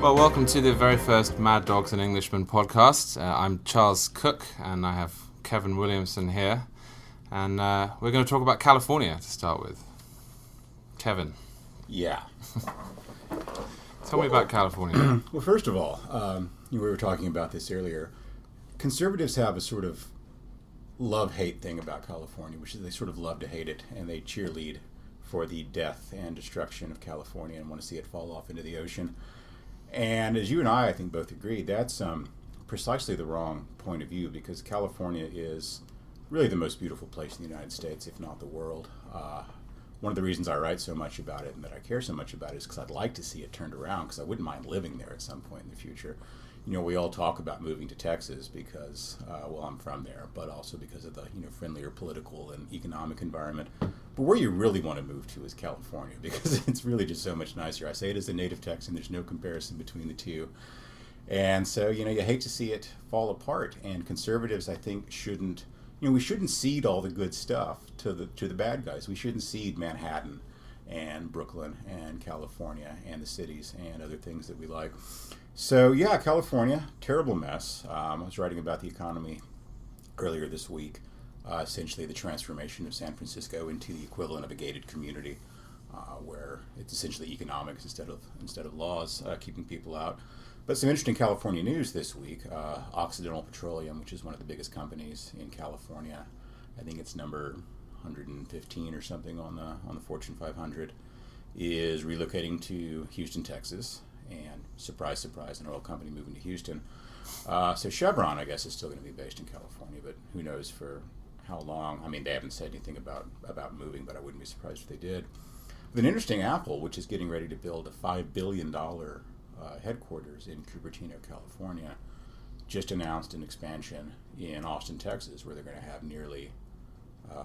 Well, welcome to the very first Mad Dogs and Englishmen podcast. I'm Charles Cook, and I have Kevin Williamson here. And we're going to talk about California to start with. Kevin. Yeah. Tell me about California. Well, first of all, we were talking about this earlier. Conservatives have a sort of love-hate thing about California, which is they sort of love to hate it, and they cheerlead for the death and destruction of California and want to see it fall off into the ocean. And as you and I think, both agree, that's precisely the wrong point of view, because California is really the most beautiful place in the United States, if not the world. One of the reasons I write so much about it and that I care so much about it is because I'd like to see it turned around, because I wouldn't mind living there at some point in the future. You know, we all talk about moving to Texas because, well, I'm from there, but also because of the, friendlier political and economic environment. But where you really want to move to is California, because it's really just so much nicer. I say it as a native Texan, there's no comparison between the two. And so, you hate to see it fall apart. And conservatives, I think, shouldn't, we shouldn't cede all the good stuff to the bad guys. We shouldn't cede Manhattan and Brooklyn and California and the cities and other things that we like. So, yeah, California, terrible mess. I was writing about the economy earlier this week. Essentially the transformation of San Francisco into the equivalent of a gated community, where it's essentially economics instead of laws keeping people out. But some interesting California news this week. Occidental Petroleum, which is one of the biggest companies in California, I think it's number 115 or something on the Fortune 500, is relocating to Houston, Texas. And surprise, surprise, an oil company moving to Houston. So Chevron, I guess, is still going to be based in California, but who knows for how long. I mean, they haven't said anything about moving, but I wouldn't be surprised if they did. With an interesting Apple, which is getting ready to build a $5 billion headquarters in Cupertino, California, just announced an expansion in Austin, Texas, where they're going to have nearly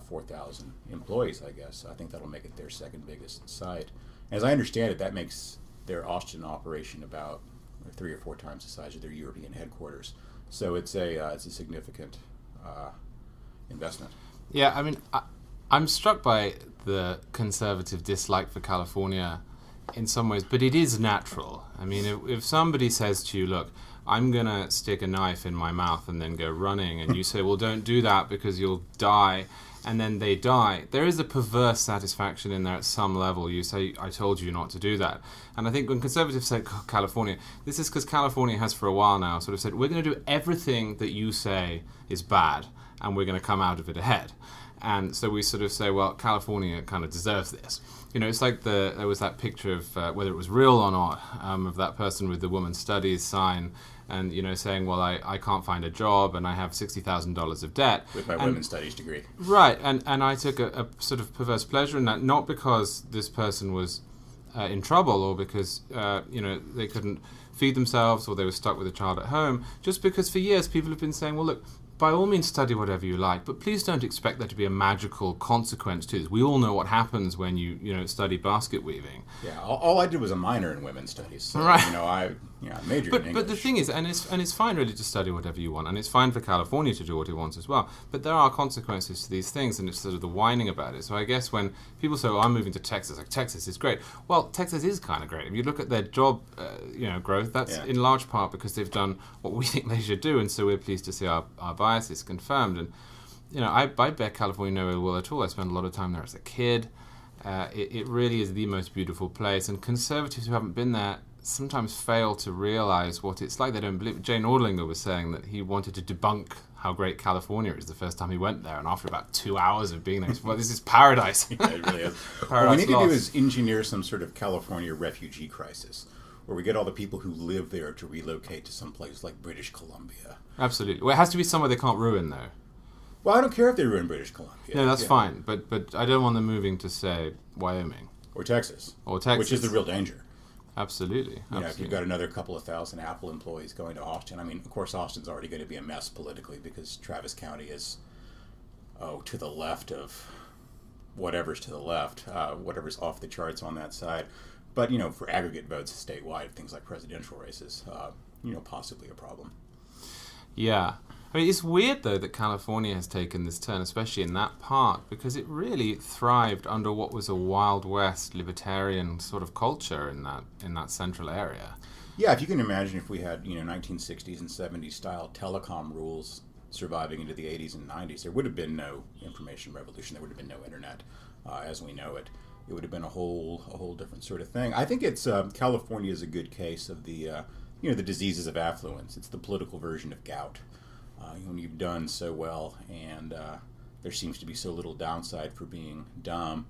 4,000 employees, I guess. I think that'll make it their second biggest site. As I understand it, that makes their Austin operation about 3 or 4 times the size of their European headquarters. So it's a significant investment. Yeah, I mean, I'm struck by the conservative dislike for California in some ways, but it is natural. I mean, if somebody says to you, look, I'm going to stick a knife in my mouth and then go running, and you say, well, don't do that because you'll die, and then they die, there is a perverse satisfaction in there at some level. You say, I told you not to do that. And I think when conservatives say California, this is because California has for a while now sort of said, we're going to do everything that you say is bad, and we're going to come out of it ahead. And so we sort of say, well, California kind of deserves this. It's like there was that picture of whether it was real or not, of that person with the women's studies sign and, saying, well, I can't find a job and I have $60,000 of debt. With my women's studies degree. Right. And I took a sort of perverse pleasure in that, not because this person was in trouble or because, they couldn't feed themselves or they were stuck with a child at home, just because for years people have been saying, well, look, by all means study whatever you like, but please don't expect there to be a magical consequence to this. We all know what happens when you study basket weaving. Yeah, all I did was a minor in women's studies. So, right. I majored in English. But the thing is, and it's fine really to study whatever you want, and it's fine for California to do what it wants as well, but there are consequences to these things, and it's sort of the whining about it. So I guess when people say, I'm moving to Texas, like Texas is great. Well, Texas is kind of great. If you look at their job growth, that's in large part because they've done what we think they should do, and so we're pleased to see our biases confirmed. And I bet California know it well at all. I spent a lot of time there as a kid. It really is the most beautiful place, and conservatives who haven't been there sometimes fail to realize what it's like. They don't believe. Jane Orlinger was saying that he wanted to debunk how great California is the first time he went there, and after about 2 hours of being there, he said, well, this is paradise. Yeah, it really is. What we need to do is engineer some sort of California refugee crisis, where we get all the people who live there to relocate to some place like British Columbia. Absolutely. Well, it has to be somewhere they can't ruin, though. Well, I don't care if they ruin British Columbia. No, that's fine. But I don't want them moving to, say, Wyoming. Or Texas. Which is the real danger. Absolutely. If you've got another couple of thousand Apple employees going to Austin, I mean, of course, Austin's already going to be a mess politically because Travis County is, to the left of whatever's to the left, whatever's off the charts on that side. But, for aggregate votes statewide, things like presidential races, possibly a problem. Yeah. I mean, it's weird though that California has taken this turn, especially in that part, because it really thrived under what was a Wild West libertarian sort of culture in that central area. Yeah, if you can imagine if we had 1960s and 70s style telecom rules surviving into the 80s and 90s, there would have been no information revolution. There would have been no internet as we know it. It would have been a whole different sort of thing. I think it's California is a good case of the the diseases of affluence. It's the political version of gout. When you've done so well and there seems to be so little downside for being dumb.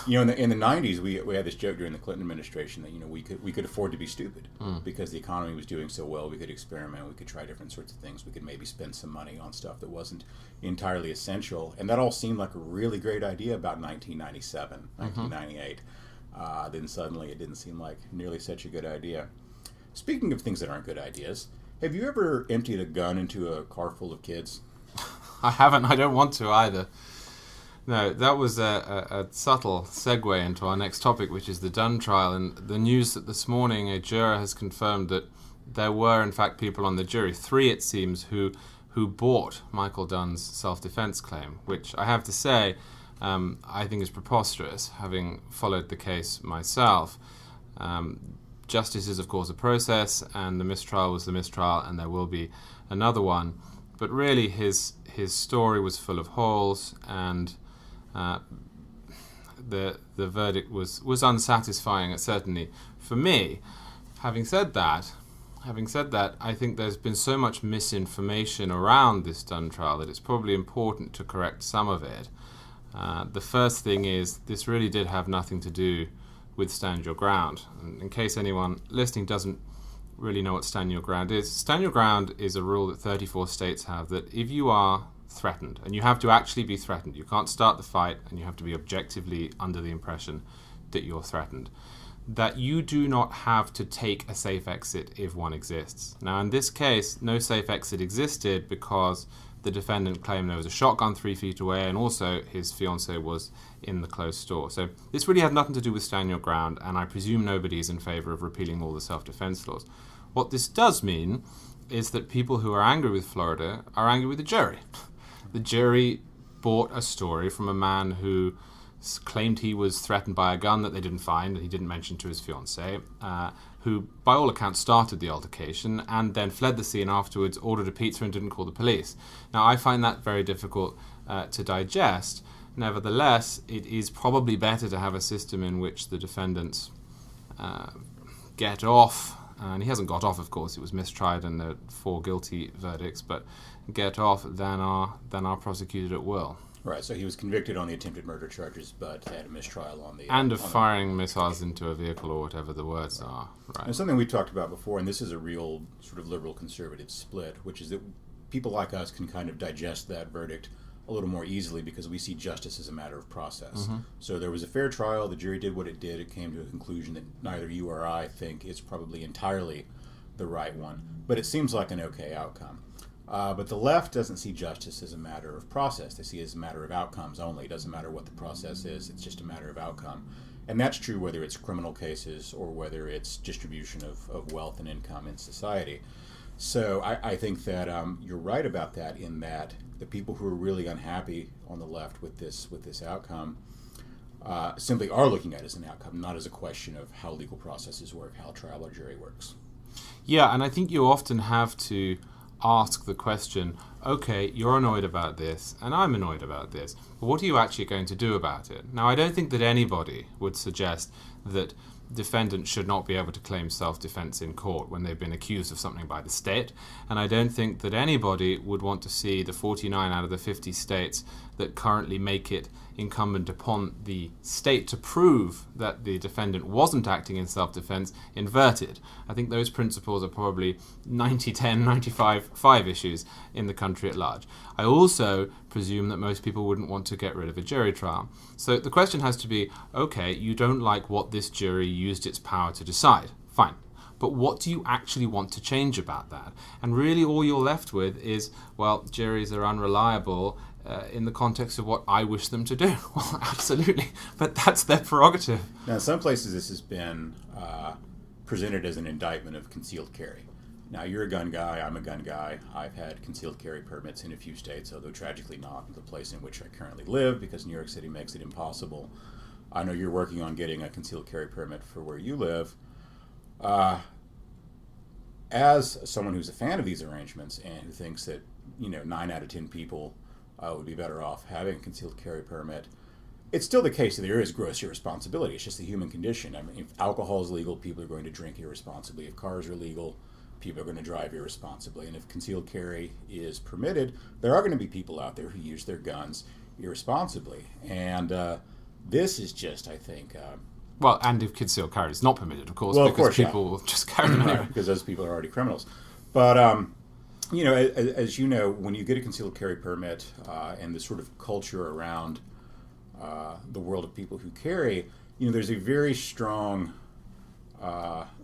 In the 90s, we had this joke during the Clinton administration that we could afford to be stupid because the economy was doing so well. We could experiment, we could try different sorts of things. We could maybe spend some money on stuff that wasn't entirely essential, and that all seemed like a really great idea about 1997, 1998. Then suddenly, it didn't seem like nearly such a good idea. Speaking of things that aren't good ideas, have you ever emptied a gun into a car full of kids? I haven't. I don't want to either. No, that was a subtle segue into our next topic, which is the Dunn trial, and the news that this morning a juror has confirmed that there were, in fact, people on the jury, 3 it seems, who bought Michael Dunn's self-defense claim, which I have to say I think is preposterous, having followed the case myself. Justice is, of course, a process, and the mistrial was the mistrial, and there will be another one. But really, his story was full of holes, and the verdict was unsatisfying, certainly for me. Having said that, I think there's been so much misinformation around this Dunn trial that it's probably important to correct some of it. The first thing is, this really did have nothing to do with Stand Your Ground. And in case anyone listening doesn't really know what Stand Your Ground is, Stand Your Ground is a rule that 34 states have that if you are threatened, and you have to actually be threatened, you can't start the fight, and you have to be objectively under the impression that you're threatened, that you do not have to take a safe exit if one exists. Now, in this case, no safe exit existed because the defendant claimed there was a shotgun 3 feet away, and also his fiancée was in the closed store. So this really had nothing to do with Stand Your Ground, and I presume nobody is in favor of repealing all the self-defense laws. What this does mean is that people who are angry with Florida are angry with the jury. The jury bought a story from a man who claimed he was threatened by a gun that they didn't find, and he didn't mention to his fiancée, who, by all accounts, started the altercation and then fled the scene afterwards, ordered a pizza, and didn't call the police. Now, I find that very difficult to digest. Nevertheless, it is probably better to have a system in which the defendants get off, and he hasn't got off, of course, it was mistried and there are 4 guilty verdicts, but get off than are prosecuted at will. Right, so he was convicted on the attempted murder charges, but had a mistrial on the... and of firing missiles into a vehicle or whatever the words are. Right. And something we talked about before, and this is a real sort of liberal-conservative split, which is that people like us can kind of digest that verdict a little more easily because we see justice as a matter of process. So there was a fair trial, the jury did what it did, it came to a conclusion that neither you or I think is probably entirely the right one, but it seems like an okay outcome. But the left doesn't see justice as a matter of process. They see it as a matter of outcomes only. It doesn't matter what the process is. It's just a matter of outcome. And that's true whether it's criminal cases or whether it's distribution of wealth and income in society. So I think that you're right about that, in that the people who are really unhappy on the left with this outcome simply are looking at it as an outcome, not as a question of how legal processes work, how trial or jury works. Yeah, and I think you often have to ask the question, okay, you're annoyed about this, and I'm annoyed about this, but what are you actually going to do about it? Now, I don't think that anybody would suggest that defendants should not be able to claim self-defense in court when they've been accused of something by the state, and I don't think that anybody would want to see the 49 out of the 50 states that currently make it incumbent upon the state to prove that the defendant wasn't acting in self-defense inverted. I think those principles are probably 90-10, 95-5 issues in the country at large. I also presume that most people wouldn't want to get rid of a jury trial. So the question has to be, okay, you don't like what this jury used its power to decide. Fine. But what do you actually want to change about that? And really all you're left with is, well, juries are unreliable in the context of what I wish them to do. Well, absolutely. But that's their prerogative. Now, in some places this has been presented as an indictment of concealed carry. Now, you're a gun guy, I'm a gun guy. I've had concealed carry permits in a few states, although tragically not the place in which I currently live because New York City makes it impossible. I know you're working on getting a concealed carry permit for where you live. As someone who's a fan of these arrangements and who thinks that 9 out of 10 people would be better off having a concealed carry permit, it's still the case that there is gross irresponsibility. It's just the human condition. I mean, if alcohol is legal, people are going to drink irresponsibly. If cars are legal, people are going to drive irresponsibly. And if concealed carry is permitted, there are going to be people out there who use their guns irresponsibly. And this is just, I think... well, and if concealed carry is not permitted, of course, well, because of course, people will just carry them anyway. Because those people are already criminals. But, as you know, when you get a concealed carry permit and the sort of culture around the world of people who carry, there's a very strong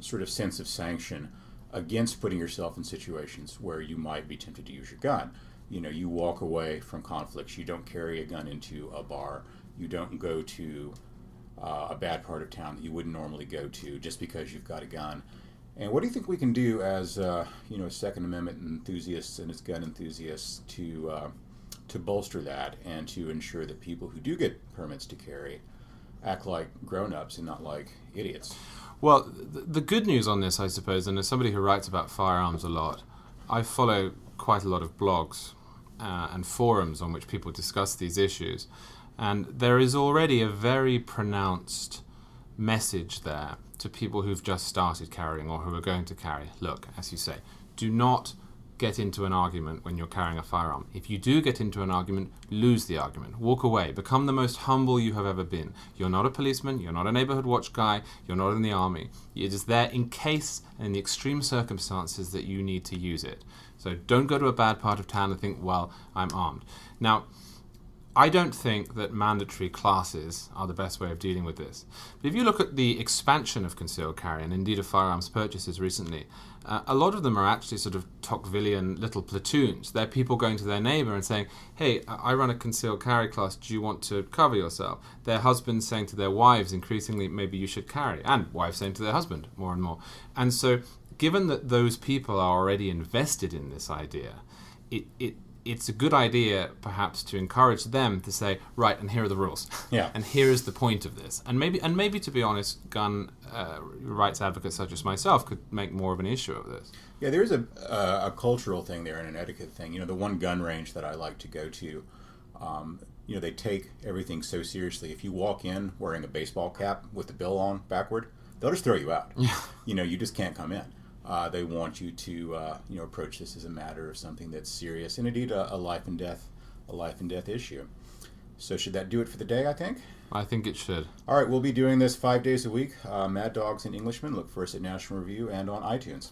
sort of sense of sanction against putting yourself in situations where you might be tempted to use your gun. You walk away from conflicts. You don't carry a gun into a bar. You don't go to a bad part of town that you wouldn't normally go to just because you've got a gun. And what do you think we can do as Second Amendment enthusiasts and as gun enthusiasts to bolster that and to ensure that people who do get permits to carry act like grown-ups and not like idiots? Well, the good news on this, I suppose, and as somebody who writes about firearms a lot, I follow quite a lot of blogs and forums on which people discuss these issues. And there is already a very pronounced message there to people who've just started carrying or who are going to carry. Look, as you say, do not get into an argument when you're carrying a firearm. If you do get into an argument, lose the argument. Walk away. Become the most humble you have ever been. You're not a policeman. You're not a neighborhood watch guy. You're not in the army. You're just there in case and in the extreme circumstances that you need to use it. So don't go to a bad part of town and think, well, I'm armed. Now, I don't think that mandatory classes are the best way of dealing with this. But if you look at the expansion of concealed carry and indeed of firearms purchases recently, a lot of them are actually sort of Tocquevillian little platoons. They're people going to their neighbor and saying, hey, I run a concealed carry class, do you want to cover yourself? Their husbands saying to their wives, increasingly, maybe you should carry. And wives saying to their husband, more and more. And so, given that those people are already invested in this idea, it's a good idea, perhaps, to encourage them to say, right, and here are the rules. Yeah. And here is the point of this. And maybe, to be honest, gun rights advocates such as myself could make more of an issue of this. Yeah, there's a cultural thing there and an etiquette thing. The one gun range that I like to go to, they take everything so seriously. If you walk in wearing a baseball cap with the bill on backward, they'll just throw you out. Yeah. You just can't come in. They want you to, approach this as a matter of something that's serious and indeed a life and death issue. So should that do it for the day, I think? I think it should. All right, we'll be doing this 5 days a week. Mad Dogs and Englishmen. Look for us at National Review and on iTunes.